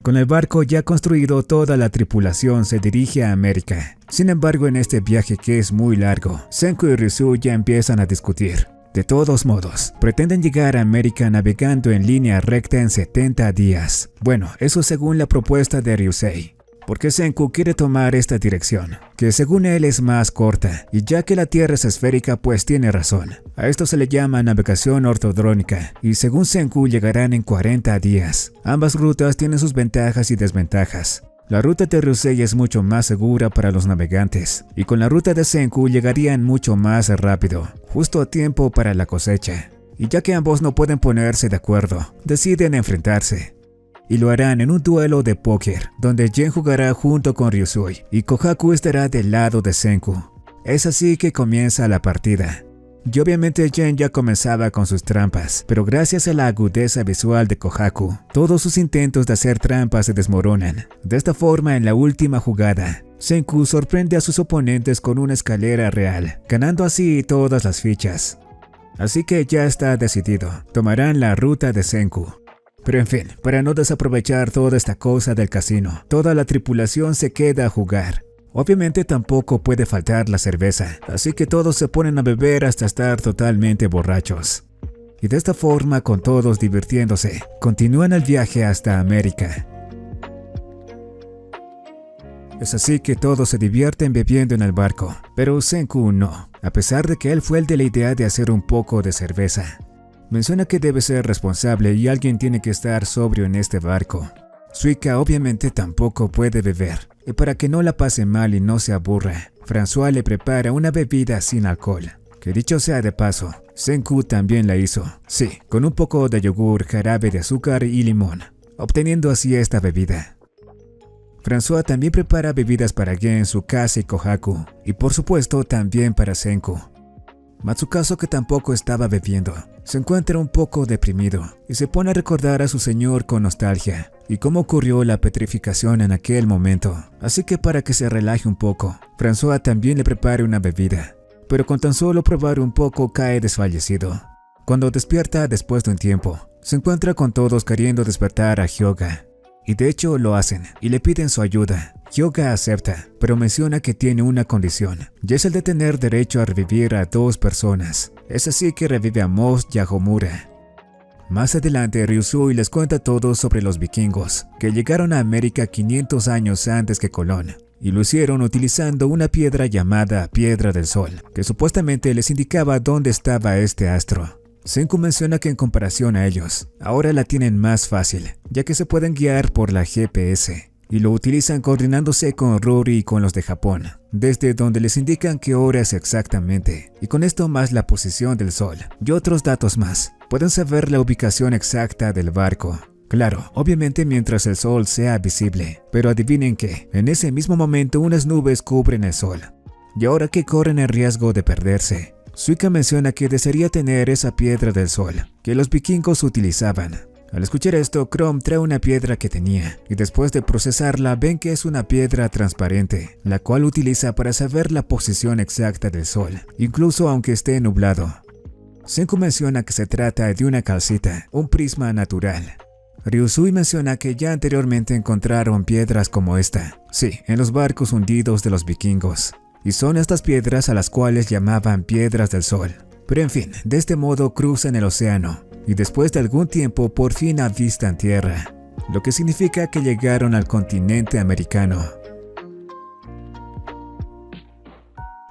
Con el barco ya construido, toda la tripulación se dirige a América. Sin embargo, en este viaje que es muy largo, Senku y Ryusui ya empiezan a discutir. De todos modos, pretenden llegar a América navegando en línea recta en 70 días. Bueno, eso según la propuesta de Ryusei. Porque Senku quiere tomar esta dirección, que según él es más corta, y ya que la Tierra es esférica pues tiene razón. A esto se le llama navegación ortodrónica, y según Senku llegarán en 40 días. Ambas rutas tienen sus ventajas y desventajas. La ruta de Ryusei es mucho más segura para los navegantes, y con la ruta de Senku llegarían mucho más rápido, justo a tiempo para la cosecha. Y ya que ambos no pueden ponerse de acuerdo, deciden enfrentarse. Y lo harán en un duelo de póker, donde Jen jugará junto con Ryusui y Kohaku estará del lado de Senku. Es así que comienza la partida. Y obviamente Jen ya comenzaba con sus trampas, pero gracias a la agudeza visual de Kohaku, todos sus intentos de hacer trampas se desmoronan. De esta forma, en la última jugada, Senku sorprende a sus oponentes con una escalera real, ganando así todas las fichas. Así que ya está decidido, tomarán la ruta de Senku. Pero en fin, para no desaprovechar toda esta cosa del casino, toda la tripulación se queda a jugar. Obviamente tampoco puede faltar la cerveza, así que todos se ponen a beber hasta estar totalmente borrachos. Y de esta forma, con todos divirtiéndose, continúan el viaje hasta América. Es así que todos se divierten bebiendo en el barco, pero Senku no, a pesar de que él fue el de la idea de hacer un poco de cerveza. Menciona que debe ser responsable y alguien tiene que estar sobrio en este barco. Suika obviamente tampoco puede beber, y para que no la pase mal y no se aburra, François le prepara una bebida sin alcohol, que dicho sea de paso, Senku también la hizo, sí, con un poco de yogur, jarabe de azúcar y limón, obteniendo así esta bebida. François también prepara bebidas para Gen, Tsukasa y Kohaku, y por supuesto también para Senku. Matsukazu, que tampoco estaba bebiendo, se encuentra un poco deprimido y se pone a recordar a su señor con nostalgia y cómo ocurrió la petrificación en aquel momento. Así que para que se relaje un poco, François también le prepara una bebida, pero con tan solo probar un poco cae desfallecido. Cuando despierta después de un tiempo, se encuentra con todos queriendo despertar a Hyoga. Y de hecho lo hacen y le piden su ayuda. Hyoga acepta, pero menciona que tiene una condición, y es el de tener derecho a revivir a 2 personas. Es así que revive a Moss y a Homura. Más adelante, Ryusui les cuenta todo sobre los vikingos, que llegaron a América 500 años antes que Colón, y lo hicieron utilizando una piedra llamada Piedra del Sol, que supuestamente les indicaba dónde estaba este astro. Senku menciona que en comparación a ellos, ahora la tienen más fácil, ya que se pueden guiar por la GPS, y lo utilizan coordinándose con Rory y con los de Japón, desde donde les indican qué hora es exactamente, y con esto más la posición del sol, y otros datos más, pueden saber la ubicación exacta del barco. Claro, obviamente mientras el sol sea visible, pero adivinen que, en ese mismo momento unas nubes cubren el sol, y ahora que corren el riesgo de perderse. Suika menciona que desearía tener esa piedra del sol que los vikingos utilizaban. Al escuchar esto, Chrome trae una piedra que tenía y después de procesarla ven que es una piedra transparente, la cual utiliza para saber la posición exacta del sol, incluso aunque esté nublado. Senku menciona que se trata de una calcita, un prisma natural. Ryusui menciona que ya anteriormente encontraron piedras como esta, sí, en los barcos hundidos de los vikingos. Y son estas piedras a las cuales llamaban piedras del sol. Pero en fin, de este modo cruzan el océano y después de algún tiempo por fin avistan tierra, lo que significa que llegaron al continente americano.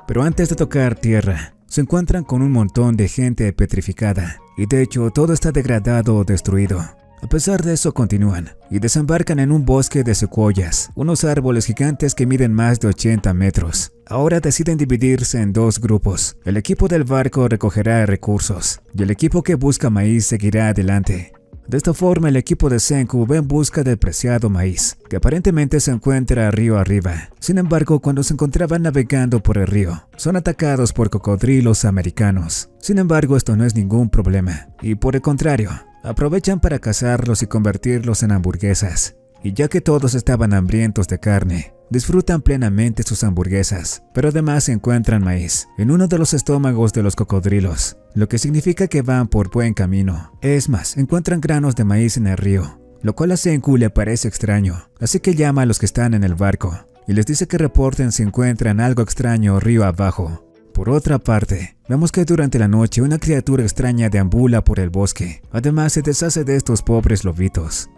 Pero antes de tocar tierra, se encuentran con un montón de gente petrificada y de hecho todo está degradado o destruido. A pesar de eso continúan y desembarcan en un bosque de secuoyas, unos árboles gigantes que miden más de 80 metros. Ahora deciden dividirse en 2 grupos. El equipo del barco recogerá recursos y el equipo que busca maíz seguirá adelante. De esta forma el equipo de Senku va en busca del preciado maíz, que aparentemente se encuentra río arriba. Sin embargo, cuando se encontraban navegando por el río, son atacados por cocodrilos americanos. Sin embargo, esto no es ningún problema, y por el contrario, aprovechan para cazarlos y convertirlos en hamburguesas. Y ya que todos estaban hambrientos de carne, disfrutan plenamente sus hamburguesas, pero además encuentran maíz en uno de los estómagos de los cocodrilos, lo que significa que van por buen camino. Es más, encuentran granos de maíz en el río, lo cual a Senku le parece extraño, así que llama a los que están en el barco y les dice que reporten si encuentran algo extraño río abajo. Por otra parte, vemos que durante la noche una criatura extraña deambula por el bosque, además se deshace de estos pobres lobitos.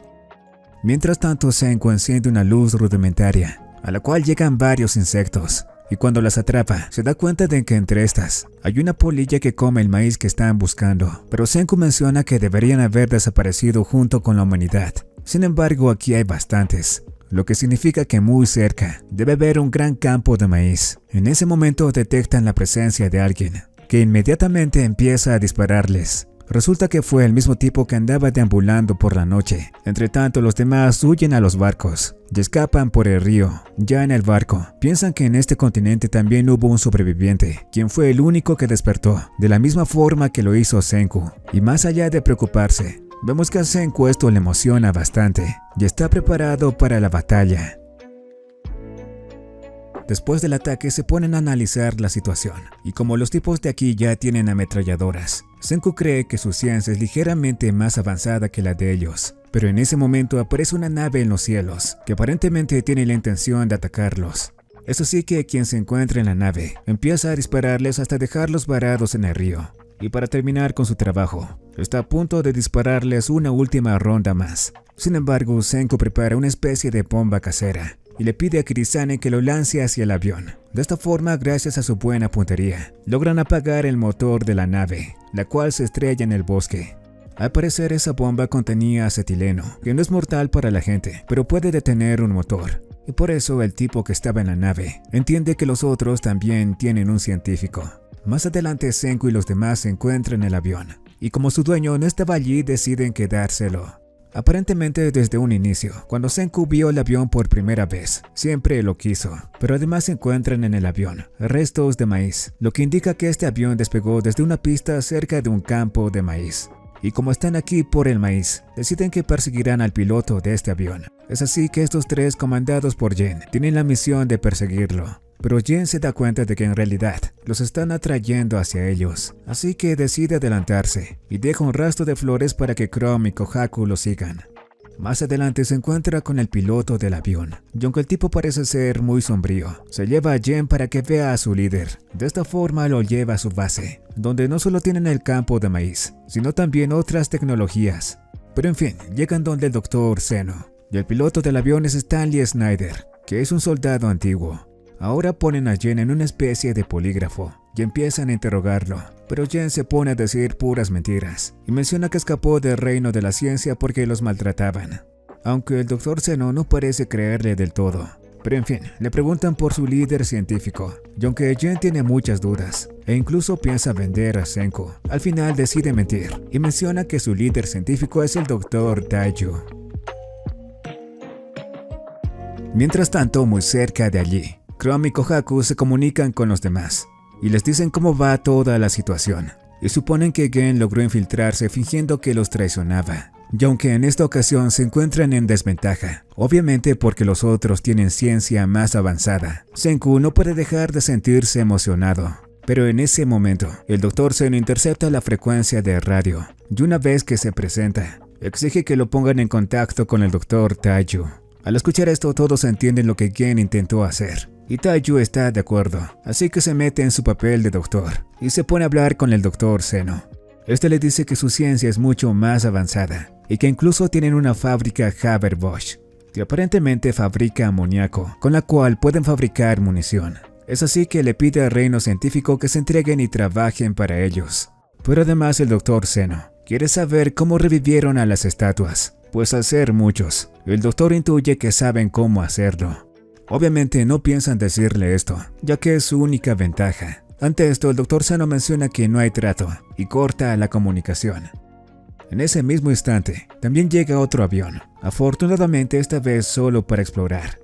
Mientras tanto, Senku enciende una luz rudimentaria, a la cual llegan varios insectos, y cuando las atrapa, se da cuenta de que entre estas hay una polilla que come el maíz que están buscando, pero Senku menciona que deberían haber desaparecido junto con la humanidad. Sin embargo, aquí hay bastantes, lo que significa que muy cerca debe haber un gran campo de maíz. En ese momento detectan la presencia de alguien, que inmediatamente empieza a dispararles. Resulta que fue el mismo tipo que andaba deambulando por la noche. Entre tanto, los demás huyen a los barcos y escapan por el río. Ya en el barco, piensan que en este continente también hubo un sobreviviente, quien fue el único que despertó, de la misma forma que lo hizo Senku. Y más allá de preocuparse, vemos que a Senku esto le emociona bastante y está preparado para la batalla. Después del ataque se ponen a analizar la situación, y como los tipos de aquí ya tienen ametralladoras, Senku cree que su ciencia es ligeramente más avanzada que la de ellos. Pero en ese momento aparece una nave en los cielos, que aparentemente tiene la intención de atacarlos. Es así que quien se encuentra en la nave empieza a dispararles hasta dejarlos varados en el río. Y para terminar con su trabajo, está a punto de dispararles una última ronda más. Sin embargo, Senku prepara una especie de bomba casera y le pide a Kirisane que lo lance hacia el avión. De esta forma, gracias a su buena puntería, logran apagar el motor de la nave, la cual se estrella en el bosque. Al parecer, esa bomba contenía acetileno, que no es mortal para la gente, pero puede detener un motor. Y por eso el tipo que estaba en la nave entiende que los otros también tienen un científico. Más adelante, Senku y los demás se encuentran en el avión, y como su dueño no estaba allí, deciden quedárselo. Aparentemente desde un inicio, cuando Senku vio el avión por primera vez, siempre lo quiso, pero además se encuentran en el avión restos de maíz, lo que indica que este avión despegó desde una pista cerca de un campo de maíz. Y como están aquí por el maíz, deciden que perseguirán al piloto de este avión. Es así que estos tres, comandados por Jen, tienen la misión de perseguirlo. Pero Jen se da cuenta de que en realidad los están atrayendo hacia ellos, así que decide adelantarse y deja un rastro de flores para que Chrome y Kohaku lo sigan. Más adelante se encuentra con el piloto del avión, y aunque el tipo parece ser muy sombrío, se lleva a Jen para que vea a su líder. De esta forma lo lleva a su base, donde no solo tienen el campo de maíz, sino también otras tecnologías. Pero en fin, llegan donde el Dr. Zeno, y el piloto del avión es Stanley Snyder, que es un soldado antiguo. Ahora ponen a Jen en una especie de polígrafo y empiezan a interrogarlo, pero Jen se pone a decir puras mentiras y menciona que escapó del reino de la ciencia porque los maltrataban. Aunque el Dr. Zeno no parece creerle del todo, pero en fin, le preguntan por su líder científico, y aunque Jen tiene muchas dudas e incluso piensa vender a Senku, al final decide mentir y menciona que su líder científico es el Dr. Taiju. Mientras tanto, muy cerca de allí, Chrome y Kohaku se comunican con los demás y les dicen cómo va toda la situación, y suponen que Gen logró infiltrarse fingiendo que los traicionaba, y aunque en esta ocasión se encuentran en desventaja, obviamente porque los otros tienen ciencia más avanzada, Senku no puede dejar de sentirse emocionado. Pero en ese momento, el Dr. Zeno intercepta la frecuencia de radio, y una vez que se presenta, exige que lo pongan en contacto con el Dr. Taiju. Al escuchar esto, todos entienden lo que Gen intentó hacer, y Taiju está de acuerdo, así que se mete en su papel de doctor y se pone a hablar con el Dr. Zeno. Este le dice que su ciencia es mucho más avanzada y que incluso tienen una fábrica Haber-Bosch, que aparentemente fabrica amoníaco, con la cual pueden fabricar munición. Es así que le pide al reino científico que se entreguen y trabajen para ellos. Pero además el Dr. Zeno quiere saber cómo revivieron a las estatuas, pues al ser muchos, el doctor intuye que saben cómo hacerlo. Obviamente no piensan decirle esto, ya que es su única ventaja. Ante esto, el Dr. Zeno menciona que no hay trato y corta la comunicación. En ese mismo instante, también llega otro avión, afortunadamente esta vez solo para explorar.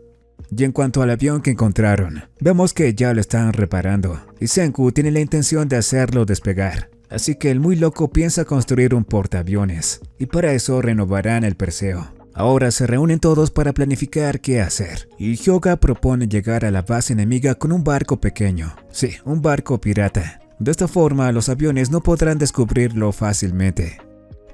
Y en cuanto al avión que encontraron, vemos que ya lo están reparando, y Senku tiene la intención de hacerlo despegar. Así que el muy loco piensa construir un portaaviones, y para eso renovarán el Perseo. Ahora se reúnen todos para planificar qué hacer, y Hyuga propone llegar a la base enemiga con un barco pequeño. Sí, un barco pirata. De esta forma, los aviones no podrán descubrirlo fácilmente.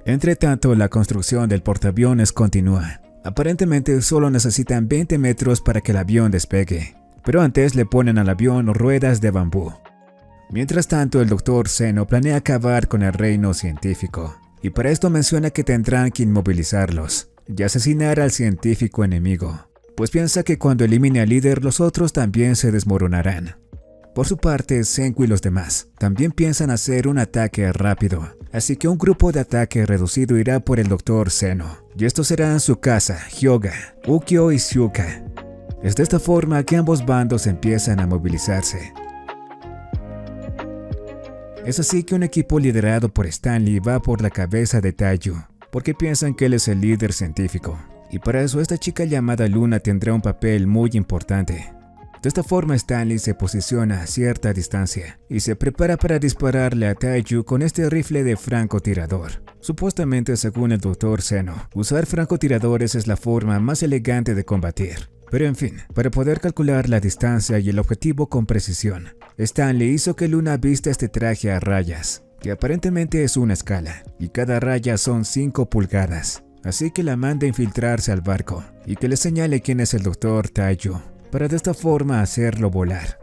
Entre tanto, la construcción del portaaviones continúa. Aparentemente solo necesitan 20 metros para que el avión despegue, pero antes le ponen al avión ruedas de bambú. Mientras tanto, el Dr. Zeno planea acabar con el reino científico, y para esto menciona que tendrán que inmovilizarlos y asesinar al científico enemigo, pues piensa que cuando elimine al líder los otros también se desmoronarán. Por su parte, Senku y los demás también piensan hacer un ataque rápido, así que un grupo de ataque reducido irá por el Dr. Zeno, y estos serán Tsukasa, Hyoga, Ukyo y Shuka. Es de esta forma que ambos bandos empiezan a movilizarse. Es así que un equipo liderado por Stanley va por la cabeza de Taiyu, porque piensan que él es el líder científico, y para eso esta chica llamada Luna tendrá un papel muy importante. De esta forma Stanley se posiciona a cierta distancia y se prepara para dispararle a Taiyu con este rifle de francotirador. Supuestamente, según el Dr. Zeno, usar francotiradores es la forma más elegante de combatir. Pero en fin, para poder calcular la distancia y el objetivo con precisión, Stanley hizo que Luna vista este traje a rayas, que aparentemente es una escala, y cada raya son 5 pulgadas. Así que la manda a infiltrarse al barco y que le señale quién es el Dr. Taiyu, para de esta forma hacerlo volar.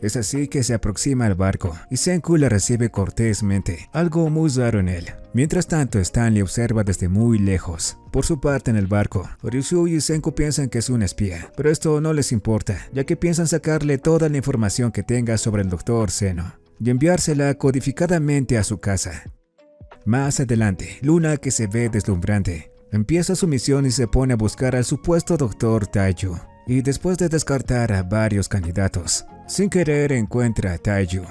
Es así que se aproxima al barco y Senku la recibe cortésmente, algo muy raro en él. Mientras tanto, Stanley observa desde muy lejos. Por su parte, en el barco, Ryusui y Senku piensan que es un espía, pero esto no les importa, ya que piensan sacarle toda la información que tenga sobre el Dr. Zeno y enviársela codificadamente a su casa. Más adelante, Luna, que se ve deslumbrante, empieza su misión y se pone a buscar al supuesto Dr. Taiyu. Y después de descartar a varios candidatos, sin querer encuentra a Taiyu.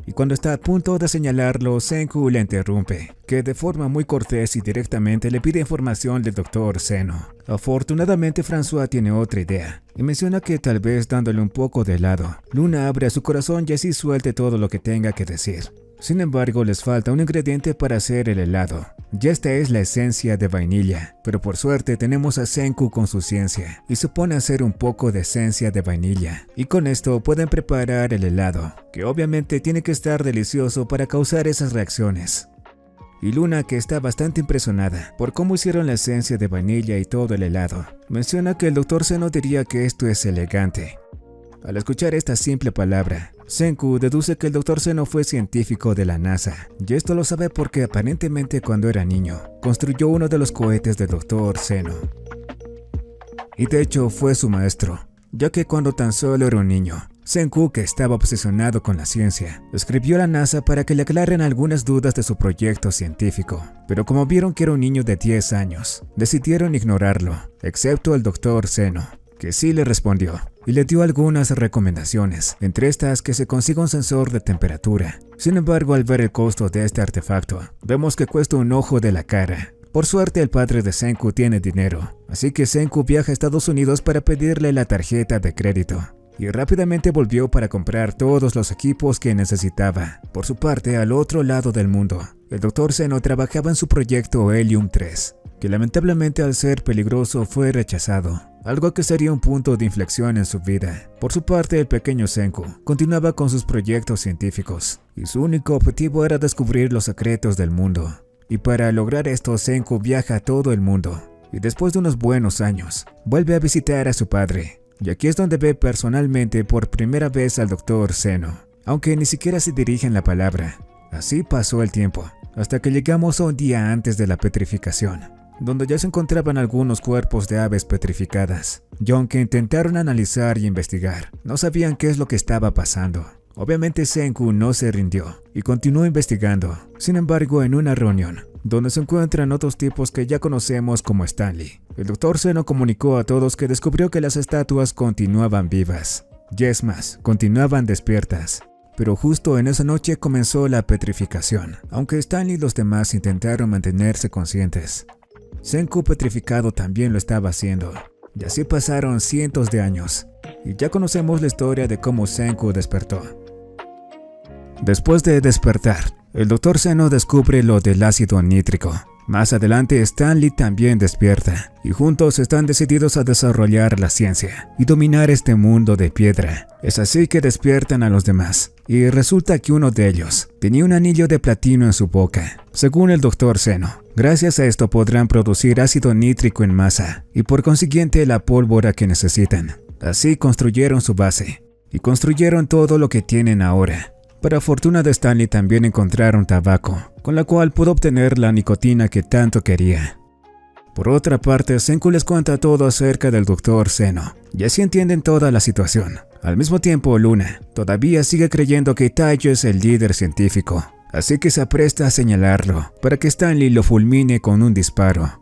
Y cuando está a punto de señalarlo, Senku le interrumpe, que de forma muy cortés y directamente le pide información del Dr. Zeno. Afortunadamente, François tiene otra idea, y menciona que tal vez dándole un poco de helado, Luna abre su corazón y así suelte todo lo que tenga que decir. Sin embargo, les falta un ingrediente para hacer el helado, y esta es la esencia de vainilla, pero por suerte tenemos a Senku con su ciencia, y se pone a hacer un poco de esencia de vainilla, y con esto pueden preparar el helado, que obviamente tiene que estar delicioso para causar esas reacciones. Y Luna, que está bastante impresionada por cómo hicieron la esencia de vainilla y todo el helado, menciona que el Dr. Zeno diría que esto es elegante. Al escuchar esta simple palabra, Senku deduce que el Dr. Zeno fue científico de la NASA, y esto lo sabe porque aparentemente cuando era niño, construyó uno de los cohetes del Dr. Zeno. Y de hecho fue su maestro, ya que cuando tan solo era un niño, Senku, que estaba obsesionado con la ciencia, escribió a la NASA para que le aclaren algunas dudas de su proyecto científico, pero como vieron que era un niño de 10 años, decidieron ignorarlo, excepto el Dr. Zeno, que sí le respondió y le dio algunas recomendaciones, entre estas que se consiga un sensor de temperatura. Sin embargo, al ver el costo de este artefacto, vemos que cuesta un ojo de la cara. Por suerte, el padre de Senku tiene dinero, así que Senku viaja a Estados Unidos para pedirle la tarjeta de crédito, y rápidamente volvió para comprar todos los equipos que necesitaba. Por su parte, al otro lado del mundo, el Dr. Zeno trabajaba en su proyecto Helium 3, que lamentablemente al ser peligroso fue rechazado, algo que sería un punto de inflexión en su vida. Por su parte, el pequeño Senku continuaba con sus proyectos científicos, y su único objetivo era descubrir los secretos del mundo. Y para lograr esto, Senku viaja a todo el mundo, y después de unos buenos años, vuelve a visitar a su padre. Y aquí es donde ve personalmente por primera vez al Dr. Zeno, aunque ni siquiera se dirigen la palabra. Así pasó el tiempo, hasta que llegamos a un día antes de la petrificación, donde ya se encontraban algunos cuerpos de aves petrificadas, y aunque intentaron analizar y investigar, no sabían qué es lo que estaba pasando. Obviamente Senku no se rindió y continuó investigando. Sin embargo, en una reunión, donde se encuentran otros tipos que ya conocemos como Stanley, el Dr. Zeno comunicó a todos que descubrió que las estatuas continuaban vivas, y es más, continuaban despiertas. Pero justo en esa noche comenzó la petrificación, aunque Stanley y los demás intentaron mantenerse conscientes. Senku petrificado también lo estaba haciendo, y así pasaron cientos de años, y ya conocemos la historia de cómo Senku despertó. Después de despertar, el Dr. Zeno descubre lo del ácido nítrico, Más adelante Stanley también despierta y juntos están decididos a desarrollar la ciencia y dominar este mundo de piedra. Es así que despiertan a los demás y resulta que uno de ellos tenía un anillo de platino en su boca. Según el Dr. Zeno, gracias a esto podrán producir ácido nítrico en masa y por consiguiente la pólvora que necesitan. Así construyeron su base y construyeron todo lo que tienen ahora. Para fortuna de Stanley también encontraron tabaco, con la cual pudo obtener la nicotina que tanto quería. Por otra parte, Senku les cuenta todo acerca del Dr. Zeno, y así entienden toda la situación. Al mismo tiempo, Luna todavía sigue creyendo que Taiyo es el líder científico, así que se apresta a señalarlo para que Stanley lo fulmine con un disparo.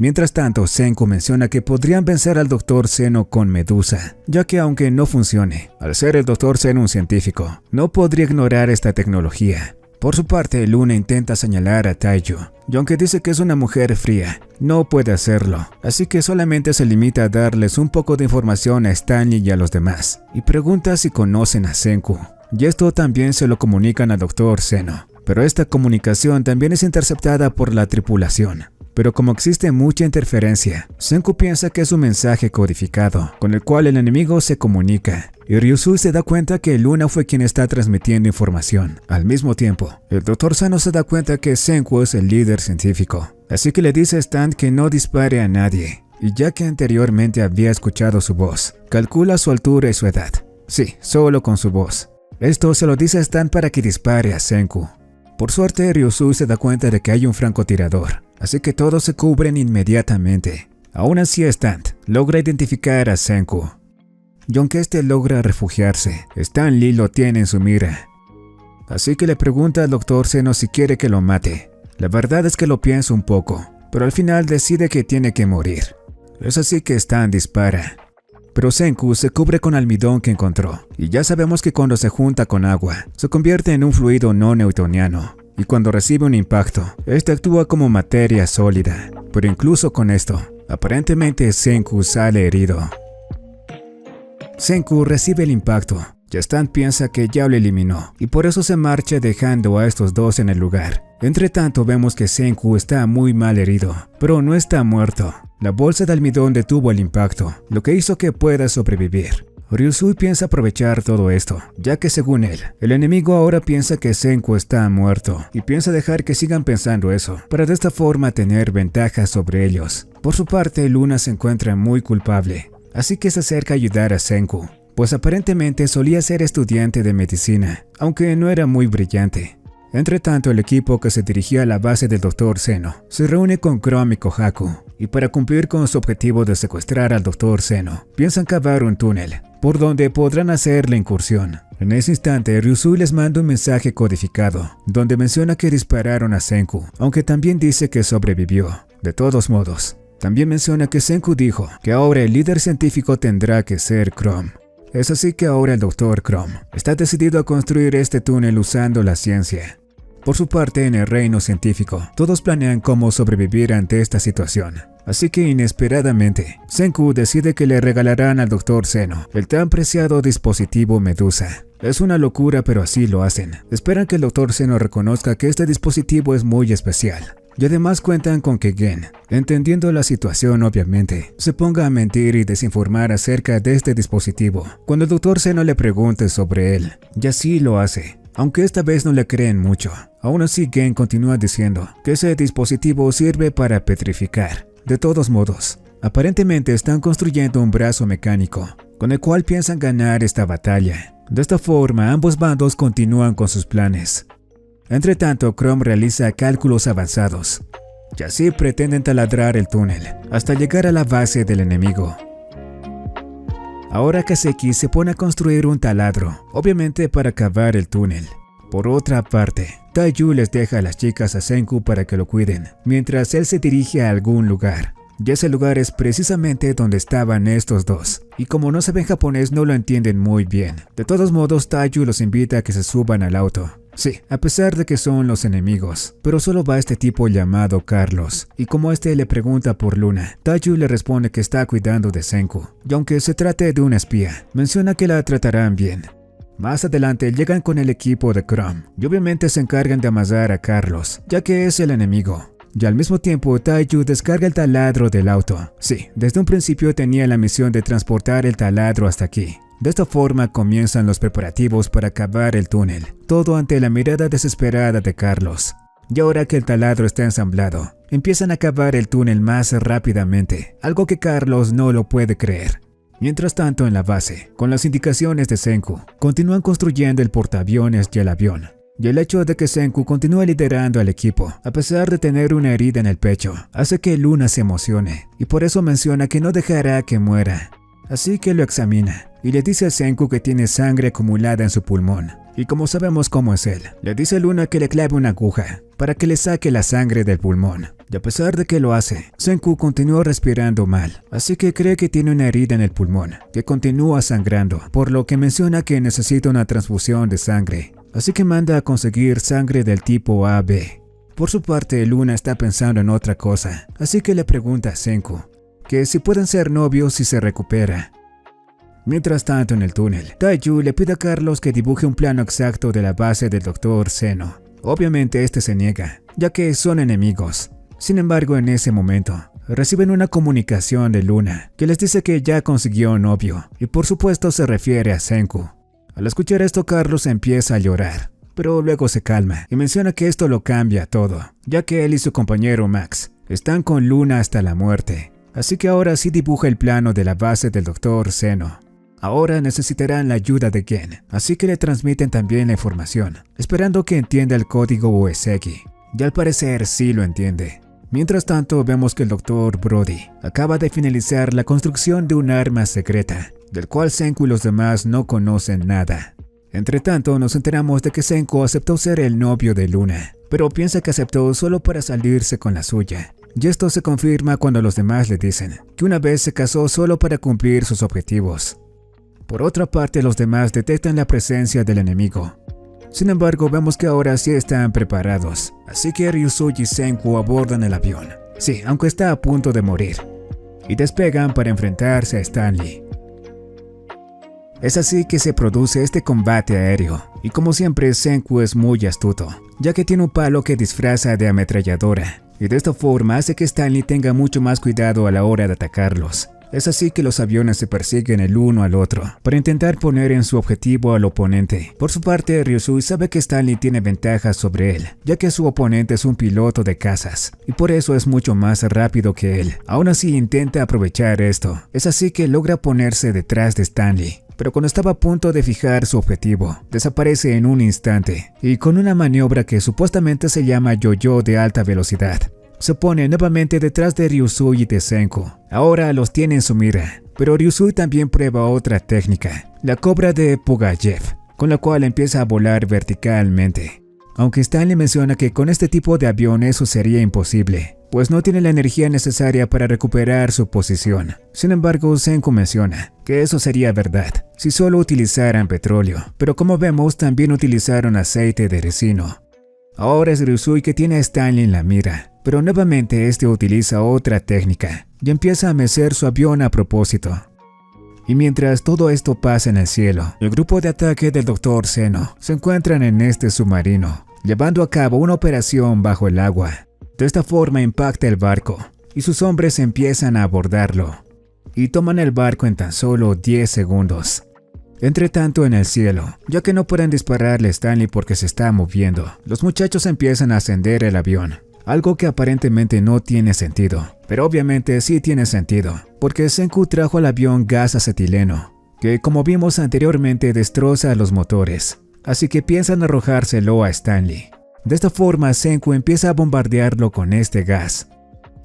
Mientras tanto, Senku menciona que podrían vencer al Dr. Zeno con Medusa, ya que aunque no funcione, al ser el Dr. Zeno un científico, no podría ignorar esta tecnología. Por su parte, Luna intenta señalar a Taiyo, y aunque dice que es una mujer fría, no puede hacerlo, así que solamente se limita a darles un poco de información a Stanley y a los demás, y pregunta si conocen a Senku, y esto también se lo comunican al Dr. Zeno, pero esta comunicación también es interceptada por la tripulación. Pero como existe mucha interferencia, Senku piensa que es un mensaje codificado, con el cual el enemigo se comunica, y Ryusui se da cuenta que Luna fue quien está transmitiendo información. Al mismo tiempo, el Dr. Zeno se da cuenta que Senku es el líder científico, así que le dice a Stan que no dispare a nadie, y ya que anteriormente había escuchado su voz, calcula su altura y su edad. Sí, solo con su voz. Esto se lo dice a Stan para que dispare a Senku. Por suerte, Ryusui se da cuenta de que hay un francotirador, así que todos se cubren inmediatamente. Aún así, Stan logra identificar a Senku. Y aunque este logra refugiarse, Stanley lo tiene en su mira. Así que le pregunta al Dr. Zeno si quiere que lo mate. La verdad es que lo piensa un poco, pero al final decide que tiene que morir. Es así que Stan dispara. Pero Senku se cubre con almidón que encontró, y ya sabemos que cuando se junta con agua, se convierte en un fluido no newtoniano, y cuando recibe un impacto, este actúa como materia sólida. Pero incluso con esto, aparentemente Senku sale herido. Senku recibe el impacto, y Stan piensa que ya lo eliminó, y por eso se marcha dejando a estos dos en el lugar. Entre tanto vemos que Senku está muy mal herido, pero no está muerto. La bolsa de almidón detuvo el impacto, lo que hizo que pueda sobrevivir. Ryusui piensa aprovechar todo esto, ya que según él, el enemigo ahora piensa que Senku está muerto, y piensa dejar que sigan pensando eso, para de esta forma tener ventaja sobre ellos. Por su parte, Luna se encuentra muy culpable, así que se acerca a ayudar a Senku, pues aparentemente solía ser estudiante de medicina, aunque no era muy brillante. Entre tanto, el equipo que se dirigía a la base del Dr. Zeno se reúne con Chrome y Kohaku, y para cumplir con su objetivo de secuestrar al Dr. Zeno, piensan cavar un túnel, por donde podrán hacer la incursión. En ese instante, Ryusui les manda un mensaje codificado, donde menciona que dispararon a Senku, aunque también dice que sobrevivió. De todos modos, también menciona que Senku dijo que ahora el líder científico tendrá que ser Chrome. Es así que ahora el Dr. Chrome está decidido a construir este túnel usando la ciencia. Por su parte, en el reino científico, todos planean cómo sobrevivir ante esta situación. Así que inesperadamente, Senku decide que le regalarán al Dr. Zeno el tan preciado dispositivo Medusa. Es una locura, pero así lo hacen. Esperan que el Dr. Zeno reconozca que este dispositivo es muy especial. Y además cuentan con que Gen, entendiendo la situación obviamente, se ponga a mentir y desinformar acerca de este dispositivo cuando el Dr. Zeno le pregunte sobre él. Y así lo hace. Aunque esta vez no le creen mucho, aún así Gen continúa diciendo que ese dispositivo sirve para petrificar. De todos modos, aparentemente están construyendo un brazo mecánico, con el cual piensan ganar esta batalla. De esta forma, ambos bandos continúan con sus planes. Entre tanto, Chrome realiza cálculos avanzados, y así pretenden taladrar el túnel, hasta llegar a la base del enemigo. Ahora Kaseki se pone a construir un taladro, obviamente para cavar el túnel. Por otra parte, Taiyu les deja a las chicas a Senku para que lo cuiden, mientras él se dirige a algún lugar. Y ese lugar es precisamente donde estaban estos dos, y como no saben japonés no lo entienden muy bien. De todos modos, Taiyu los invita a que se suban al auto. Sí, a pesar de que son los enemigos, pero solo va este tipo llamado Carlos, y como este le pregunta por Luna, Taiyu le responde que está cuidando de Senku, y aunque se trate de una espía, menciona que la tratarán bien. Más adelante llegan con el equipo de Chrome, y obviamente se encargan de amasar a Carlos, ya que es el enemigo. y al mismo tiempo Taiyu descarga el taladro del auto. Sí, desde un principio tenía la misión de transportar el taladro hasta aquí. De esta forma comienzan los preparativos para cavar el túnel, todo ante la mirada desesperada de Carlos. Y ahora que el taladro está ensamblado, empiezan a cavar el túnel más rápidamente, algo que Carlos no lo puede creer. Mientras tanto, en la base, con las indicaciones de Senku, continúan construyendo el portaaviones y el avión. Y el hecho de que Senku continúe liderando al equipo, a pesar de tener una herida en el pecho, hace que Luna se emocione, y por eso menciona que no dejará que muera. Así que lo examina, y le dice a Senku que tiene sangre acumulada en su pulmón. Y como sabemos cómo es él, le dice a Luna que le clave una aguja para que le saque la sangre del pulmón. Y a pesar de que lo hace, Senku continúa respirando mal, así que cree que tiene una herida en el pulmón, que continúa sangrando, por lo que menciona que necesita una transfusión de sangre. Así que manda a conseguir sangre del tipo AB. Por su parte, Luna está pensando en otra cosa, así que le pregunta a Senku que si pueden ser novios si se recupera. Mientras tanto, en el túnel, Taiyu le pide a Carlos que dibuje un plano exacto de la base del Dr. Zeno. Obviamente este se niega, ya que son enemigos. Sin embargo, en ese momento, reciben una comunicación de Luna, que les dice que ya consiguió un novio, y por supuesto se refiere a Senku. Al escuchar esto, Carlos empieza a llorar, pero luego se calma y menciona que esto lo cambia todo, ya que él y su compañero Max están con Luna hasta la muerte. Así que ahora sí dibuja el plano de la base del Dr. Zeno. Ahora necesitarán la ayuda de Gen, así que le transmiten también la información, esperando que entienda el código Ueseki. Y al parecer sí lo entiende. Mientras tanto, vemos que el Dr. Brody acaba de finalizar la construcción de un arma secreta, del cual Senku y los demás no conocen nada. Entre tanto, nos enteramos de que Senku aceptó ser el novio de Luna, pero piensa que aceptó solo para salirse con la suya. Y esto se confirma cuando los demás le dicen que una vez se casó solo para cumplir sus objetivos. Por otra parte, los demás detectan la presencia del enemigo. Sin embargo, vemos que ahora sí están preparados, así que Ryusui y Senku abordan el avión. Sí, aunque está a punto de morir. Y despegan para enfrentarse a Stanley. Es así que se produce este combate aéreo, y como siempre Senku es muy astuto, ya que tiene un palo que disfraza de ametralladora, y de esta forma hace que Stanley tenga mucho más cuidado a la hora de atacarlos. Es así que los aviones se persiguen el uno al otro, para intentar poner en su objetivo al oponente. Por su parte, Ryusui sabe que Stanley tiene ventajas sobre él, ya que su oponente es un piloto de cazas, y por eso es mucho más rápido que él. Aún así intenta aprovechar esto, es así que logra ponerse detrás de Stanley. Pero cuando estaba a punto de fijar su objetivo, desaparece en un instante, y con una maniobra que supuestamente se llama yo-yo de alta velocidad, se pone nuevamente detrás de Ryusui y de Senku. Ahora los tiene en su mira, pero Ryusui también prueba otra técnica, la cobra de Pugayev, con la cual empieza a volar verticalmente. Aunque Stanley menciona que con este tipo de avión eso sería imposible, pues no tiene la energía necesaria para recuperar su posición. Sin embargo, Senku menciona que eso sería verdad si solo utilizaran petróleo, pero como vemos también utilizaron aceite de resino. Ahora es Ryusui que tiene a Stanley en la mira, pero nuevamente este utiliza otra técnica y empieza a mecer su avión a propósito. Y mientras todo esto pasa en el cielo, el grupo de ataque del Dr. Zeno se encuentran en este submarino, llevando a cabo una operación bajo el agua. De esta forma impacta el barco, y sus hombres empiezan a abordarlo, y toman el barco en tan solo 10 segundos. Entre tanto, en el cielo, ya que no pueden dispararle a Stanley porque se está moviendo, los muchachos empiezan a ascender el avión, algo que aparentemente no tiene sentido, pero obviamente sí tiene sentido, porque Senku trajo al avión gas acetileno, que como vimos anteriormente destroza los motores, así que piensan arrojárselo a Stanley. De esta forma, Senku empieza a bombardearlo con este gas.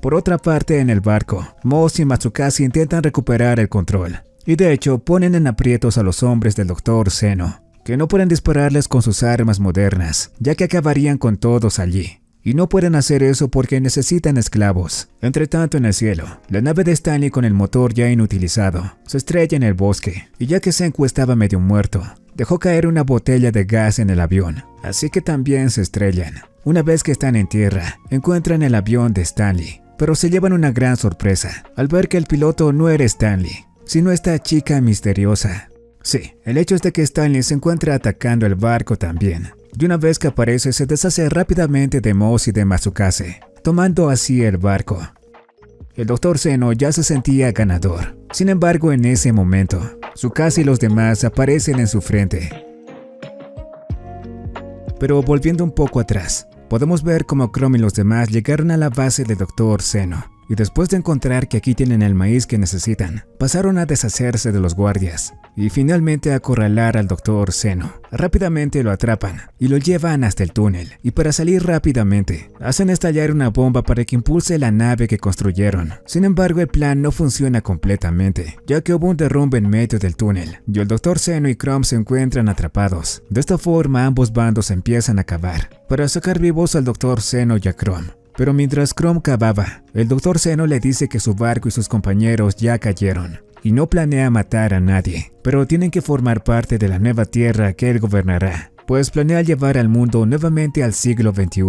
Por otra parte, en el barco, Moss y Matsukasi intentan recuperar el control, y de hecho ponen en aprietos a los hombres del Dr. Zeno, que no pueden dispararles con sus armas modernas, ya que acabarían con todos allí. Y no pueden hacer eso porque necesitan esclavos. Entre tanto, en el cielo, la nave de Stanley con el motor ya inutilizado se estrella en el bosque, y ya que Senku estaba medio muerto, dejó caer una botella de gas en el avión, así que también se estrellan. Una vez que están en tierra, encuentran el avión de Stanley, pero se llevan una gran sorpresa al ver que el piloto no era Stanley, sino esta chica misteriosa. Sí, el hecho es de que Stanley se encuentra atacando el barco también. Y una vez que aparece, se deshace rápidamente de Moss y de Matsukase, tomando así el barco. El Dr. Zeno ya se sentía ganador. Sin embargo, en ese momento, su casa y los demás aparecen en su frente. Pero volviendo un poco atrás, podemos ver cómo Chrome y los demás llegaron a la base del Dr. Zeno. Y después de encontrar que aquí tienen el maíz que necesitan, pasaron a deshacerse de los guardias y finalmente a acorralar al Dr. Zeno. Rápidamente lo atrapan y lo llevan hasta el túnel, y para salir rápidamente, hacen estallar una bomba para que impulse la nave que construyeron. Sin embargo, el plan no funciona completamente, ya que hubo un derrumbe en medio del túnel, y el Dr. Zeno y Chrome se encuentran atrapados. De esta forma, ambos bandos empiezan a cavar para sacar vivos al Dr. Zeno y a Chrome. Pero mientras Chrome cavaba, el Dr. Zeno le dice que su barco y sus compañeros ya cayeron y no planea matar a nadie, pero tienen que formar parte de la nueva tierra que él gobernará, pues planea llevar al mundo nuevamente al siglo XXI.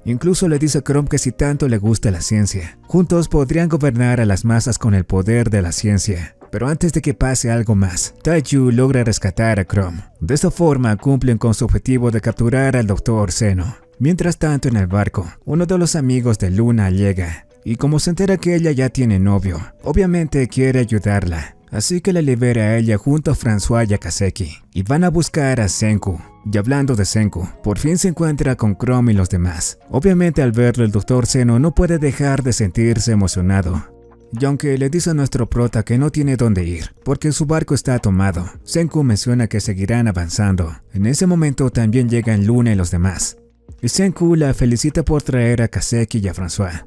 Incluso le dice a Chrome que si tanto le gusta la ciencia, juntos podrían gobernar a las masas con el poder de la ciencia. Pero antes de que pase algo más, Taiyu logra rescatar a Chrome. De esta forma cumplen con su objetivo de capturar al Dr. Zeno. Mientras tanto, en el barco, uno de los amigos de Luna llega, y como se entera que ella ya tiene novio, obviamente quiere ayudarla, así que la libera a ella junto a François y a Kaseki, y van a buscar a Senku. Y hablando de Senku, por fin se encuentra con Chrome y los demás. Obviamente al verlo el Dr. Zeno no puede dejar de sentirse emocionado. Y aunque le dice a nuestro prota que no tiene dónde ir, porque su barco está tomado, Senku menciona que seguirán avanzando. En ese momento también llegan Luna y los demás. Y Senku la felicita por traer a Kaseki y a François.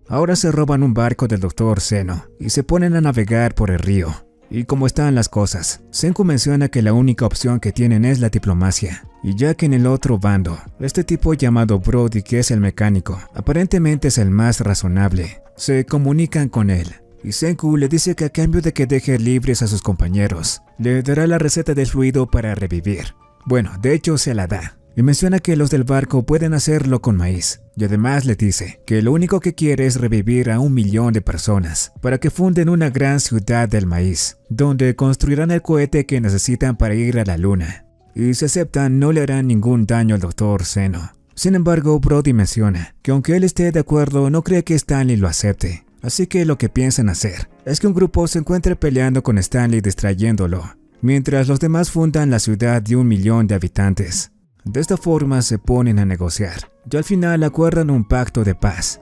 Ahora se roban un barco del Dr. Zeno y se ponen a navegar por el río. Y como están las cosas, Senku menciona que la única opción que tienen es la diplomacia. Y ya que en el otro bando, este tipo llamado Brody, que es el mecánico, aparentemente es el más razonable, se comunican con él. Y Senku le dice que a cambio de que deje libres a sus compañeros, le dará la receta del fluido para revivir. Bueno, de hecho se la da. Y menciona que los del barco pueden hacerlo con maíz. Y además le dice que lo único que quiere es revivir a 1 millón de personas para que funden una gran ciudad del maíz, donde construirán el cohete que necesitan para ir a la luna. Y si aceptan, no le harán ningún daño al Dr. Zeno. Sin embargo, Brody menciona que aunque él esté de acuerdo, no cree que Stanley lo acepte. Así que lo que piensan hacer es que un grupo se encuentre peleando con Stanley distrayéndolo, mientras los demás fundan la ciudad de 1 millón de habitantes. De esta forma se ponen a negociar, y al final acuerdan un pacto de paz.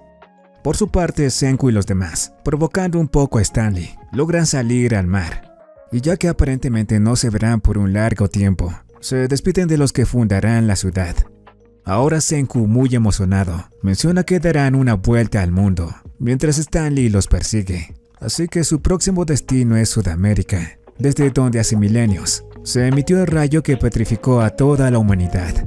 Por su parte, Senku y los demás, provocando un poco a Stanley, logran salir al mar. Y ya que aparentemente no se verán por un largo tiempo, se despiden de los que fundarán la ciudad. Ahora Senku, muy emocionado, menciona que darán una vuelta al mundo, mientras Stanley los persigue. Así que su próximo destino es Sudamérica, desde donde hace milenios se emitió el rayo que petrificó a toda la humanidad.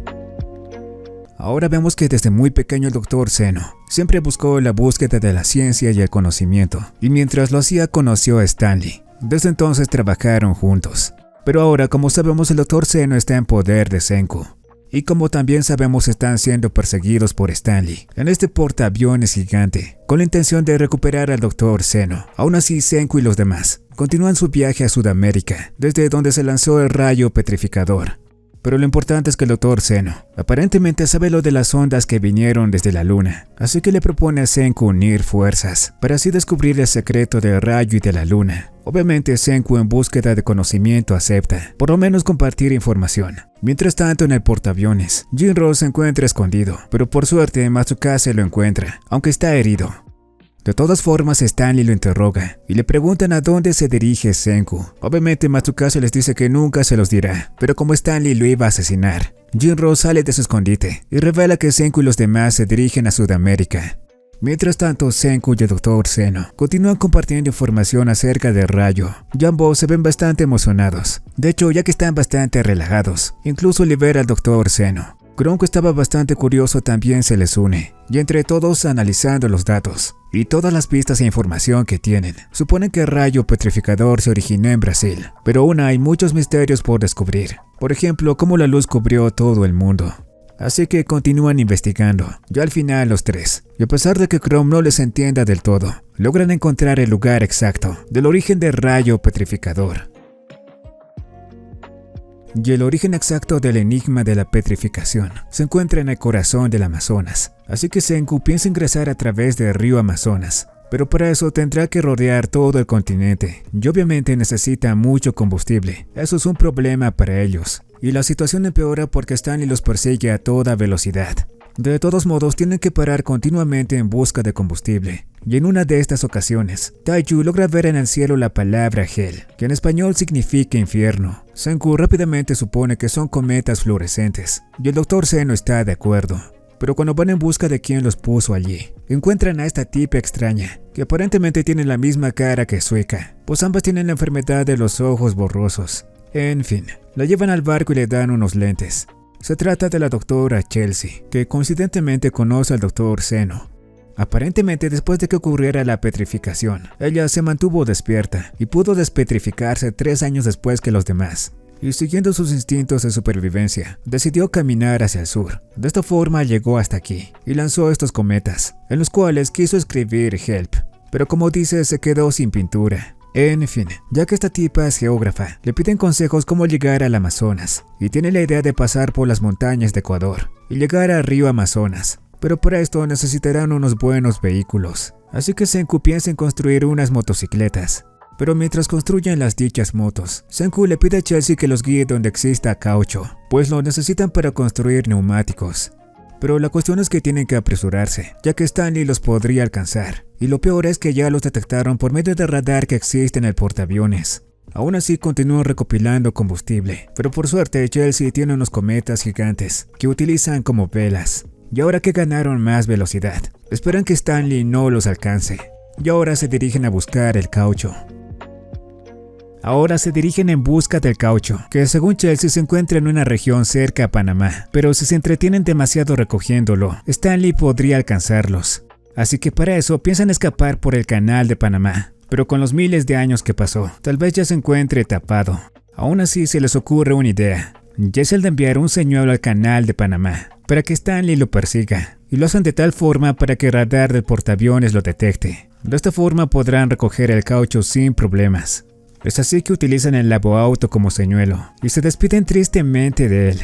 Ahora vemos que desde muy pequeño el Dr. Zeno siempre buscó la búsqueda de la ciencia y el conocimiento, y mientras lo hacía conoció a Stanley. Desde entonces trabajaron juntos. Pero ahora, como sabemos, el Dr. Zeno está en poder de Senku. Y como también sabemos, están siendo perseguidos por Stanley en este portaaviones gigante, con la intención de recuperar al Dr. Zeno. Aún así, Senku y los demás continúan su viaje a Sudamérica, desde donde se lanzó el rayo petrificador. Pero lo importante es que el Dr. Zeno aparentemente sabe lo de las ondas que vinieron desde la luna, así que le propone a Senku unir fuerzas para así descubrir el secreto del rayo y de la luna. Obviamente Senku, en búsqueda de conocimiento, acepta, por lo menos compartir información. Mientras tanto, en el portaaviones, Jinro se encuentra escondido, pero por suerte Matsukase lo encuentra, aunque está herido. De todas formas, Stanley lo interroga y le preguntan a dónde se dirige Senku. Obviamente Matsukase les dice que nunca se los dirá, pero como Stanley lo iba a asesinar, Jinro sale de su escondite y revela que Senku y los demás se dirigen a Sudamérica. Mientras tanto, Senku y el Dr. Zeno continúan compartiendo información acerca del rayo, y ambos se ven bastante emocionados. De hecho, ya que están bastante relajados, incluso libera al Dr. Zeno. Chrome, que estaba bastante curioso, también se les une, y entre todos analizando los datos y todas las pistas e información que tienen, suponen que el rayo petrificador se originó en Brasil, pero aún hay muchos misterios por descubrir. Por ejemplo, cómo la luz cubrió todo el mundo. Así que continúan investigando, y al final los tres, y a pesar de que Chrome no les entienda del todo, logran encontrar el lugar exacto del origen del rayo petrificador. y el origen exacto del enigma de la petrificación se encuentra en el corazón del Amazonas, así que Senku piensa ingresar a través del río Amazonas, pero para eso tendrá que rodear todo el continente y obviamente necesita mucho combustible. Eso es un problema para ellos, y la situación empeora porque Stanley los persigue a toda velocidad. De todos modos, tienen que parar continuamente en busca de combustible. Y en una de estas ocasiones, Taiyu logra ver en el cielo la palabra Hell, que en español significa infierno. Senku rápidamente supone que son cometas fluorescentes, y el Dr. Zeno está de acuerdo. Pero cuando van en busca de quien los puso allí, encuentran a esta tipa extraña, que aparentemente tiene la misma cara que Suika, pues ambas tienen la enfermedad de los ojos borrosos. En fin, la llevan al barco y le dan unos lentes. Se trata de la doctora Chelsea, que coincidentemente conoce al Dr. Zeno. Aparentemente, después de que ocurriera la petrificación, ella se mantuvo despierta y pudo despetrificarse 3 años después que los demás. Y siguiendo sus instintos de supervivencia, decidió caminar hacia el sur. De esta forma llegó hasta aquí y lanzó estos cometas, en los cuales quiso escribir Help, pero como dice, se quedó sin pintura. En fin, ya que esta tipa es geógrafa, le piden consejos cómo llegar al Amazonas, y tiene la idea de pasar por las montañas de Ecuador y llegar al río Amazonas, pero para esto necesitarán unos buenos vehículos, así que Senku piensa en construir unas motocicletas. Pero mientras construyen las dichas motos, Senku le pide a Chelsea que los guíe donde exista caucho, pues lo necesitan para construir neumáticos. Pero la cuestión es que tienen que apresurarse, ya que Stanley los podría alcanzar, y lo peor es que ya los detectaron por medio del radar que existe en el portaaviones. Aún así continúan recopilando combustible, pero por suerte Chelsea tiene unos cometas gigantes que utilizan como velas, y ahora que ganaron más velocidad, esperan que Stanley no los alcance, y ahora se dirigen a buscar el caucho. Ahora se dirigen en busca del caucho, que según Chelsea se encuentra en una región cerca a Panamá, pero si se entretienen demasiado recogiéndolo, Stanley podría alcanzarlos. Así que para eso piensan escapar por el canal de Panamá, pero con los miles de años que pasó, tal vez ya se encuentre tapado. Aún así se les ocurre una idea, y es el de enviar un señuelo al canal de Panamá, para que Stanley lo persiga, y lo hacen de tal forma para que el radar del portaaviones lo detecte. De esta forma podrán recoger el caucho sin problemas. Es así que utilizan el lavoauto como señuelo y se despiden tristemente de él.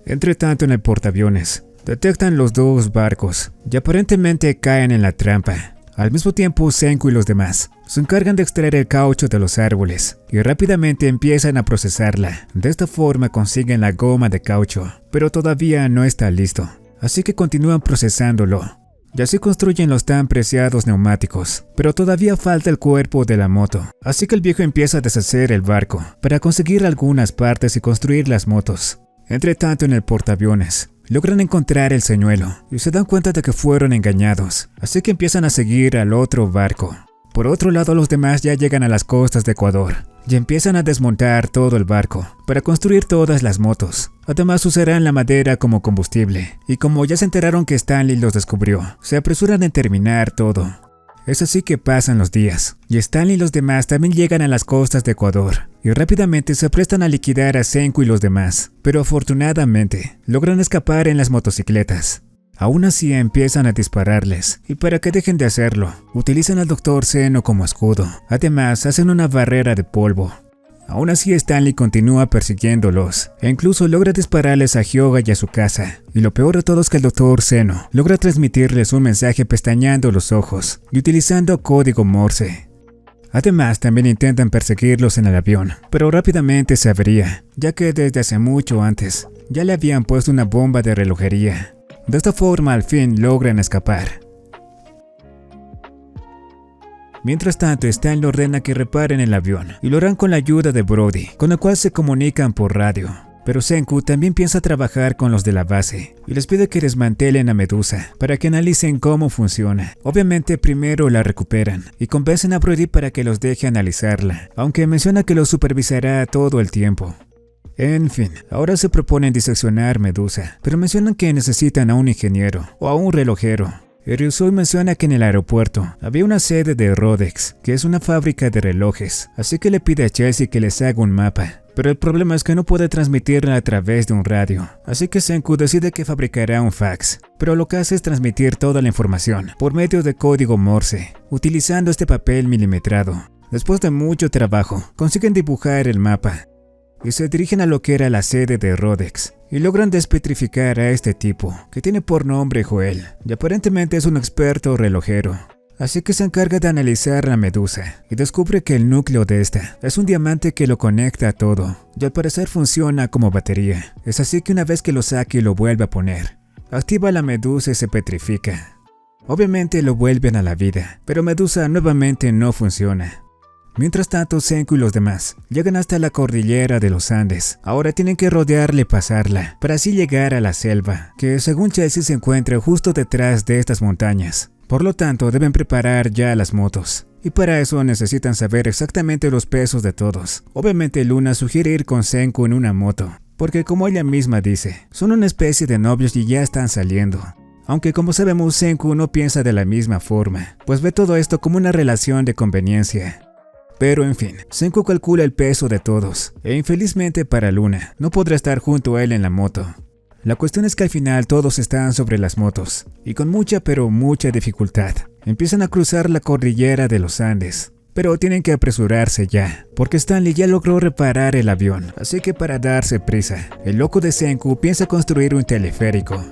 Entre tanto, en el portaaviones, detectan los 2 barcos y aparentemente caen en la trampa. Al mismo tiempo, Senku y los demás se encargan de extraer el caucho de los árboles y rápidamente empiezan a procesarla. De esta forma consiguen la goma de caucho, pero todavía no está listo, así que continúan procesándolo. Y así construyen los tan preciados neumáticos, pero todavía falta el cuerpo de la moto, así que el viejo empieza a deshacer el barco para conseguir algunas partes y construir las motos. Entre tanto, en el portaaviones, logran encontrar el señuelo y se dan cuenta de que fueron engañados, así que empiezan a seguir al otro barco. Por otro lado, los demás ya llegan a las costas de Ecuador y empiezan a desmontar todo el barco para construir todas las motos. Además usarán la madera como combustible, y como ya se enteraron que Stanley los descubrió, se apresuran en terminar todo. Es así que pasan los días, y Stanley y los demás también llegan a las costas de Ecuador, y rápidamente se aprestan a liquidar a Senku y los demás, pero afortunadamente logran escapar en las motocicletas. Aún así empiezan a dispararles, y para que dejen de hacerlo, utilizan al Dr. Zeno como escudo. Además, hacen una barrera de polvo. Aún así, Stanley continúa persiguiéndolos, e incluso logra dispararles a Hyoga y a su casa. Y lo peor de todo es que el Dr. Zeno logra transmitirles un mensaje pestañeando los ojos y utilizando código Morse. Además, también intentan perseguirlos en el avión, pero rápidamente se avería, ya que desde hace mucho antes ya le habían puesto una bomba de relojería. De esta forma, al fin logran escapar. Mientras tanto, Stanley ordena que reparen el avión y lo harán con la ayuda de Brody, con el cual se comunican por radio. Pero Senku también piensa trabajar con los de la base y les pide que desmantelen a Medusa para que analicen cómo funciona. Obviamente primero la recuperan y convencen a Brody para que los deje analizarla, aunque menciona que los supervisará todo el tiempo. En fin, ahora se proponen diseccionar Medusa, pero mencionan que necesitan a un ingeniero o a un relojero. Ryusui menciona que en el aeropuerto había una sede de Rodex, que es una fábrica de relojes, así que le pide a Chelsea que les haga un mapa. Pero el problema es que no puede transmitirla a través de un radio, así que Senku decide que fabricará un fax, pero lo que hace es transmitir toda la información por medio de código Morse, utilizando este papel milimetrado. Después de mucho trabajo, consiguen dibujar el mapa. y se dirigen a lo que era la sede de Rhodex y logran despetrificar a este tipo, que tiene por nombre Joel, y aparentemente es un experto relojero. Así que se encarga de analizar la medusa y descubre que el núcleo de esta es un diamante que lo conecta a todo y al parecer funciona como batería. Es así que una vez que lo saque y lo vuelve a poner, activa la medusa y se petrifica. Obviamente lo vuelven a la vida, pero Medusa nuevamente no funciona. Mientras tanto, Senku y los demás llegan hasta la cordillera de los Andes. Ahora tienen que rodearla y pasarla, para así llegar a la selva, que según Chelsea se encuentra justo detrás de estas montañas. Por lo tanto, deben preparar ya las motos. Y para eso necesitan saber exactamente los pesos de todos. Obviamente Luna sugiere ir con Senku en una moto, porque como ella misma dice, son una especie de novios y ya están saliendo. Aunque como sabemos, Senku no piensa de la misma forma, pues ve todo esto como una relación de conveniencia. Pero en fin, Senku calcula el peso de todos, e infelizmente para Luna, no podrá estar junto a él en la moto. La cuestión es que al final todos están sobre las motos, y con mucha pero mucha dificultad, empiezan a cruzar la cordillera de los Andes. Pero tienen que apresurarse ya, porque Stanley ya logró reparar el avión, así que para darse prisa, el loco de Senku piensa construir un teleférico.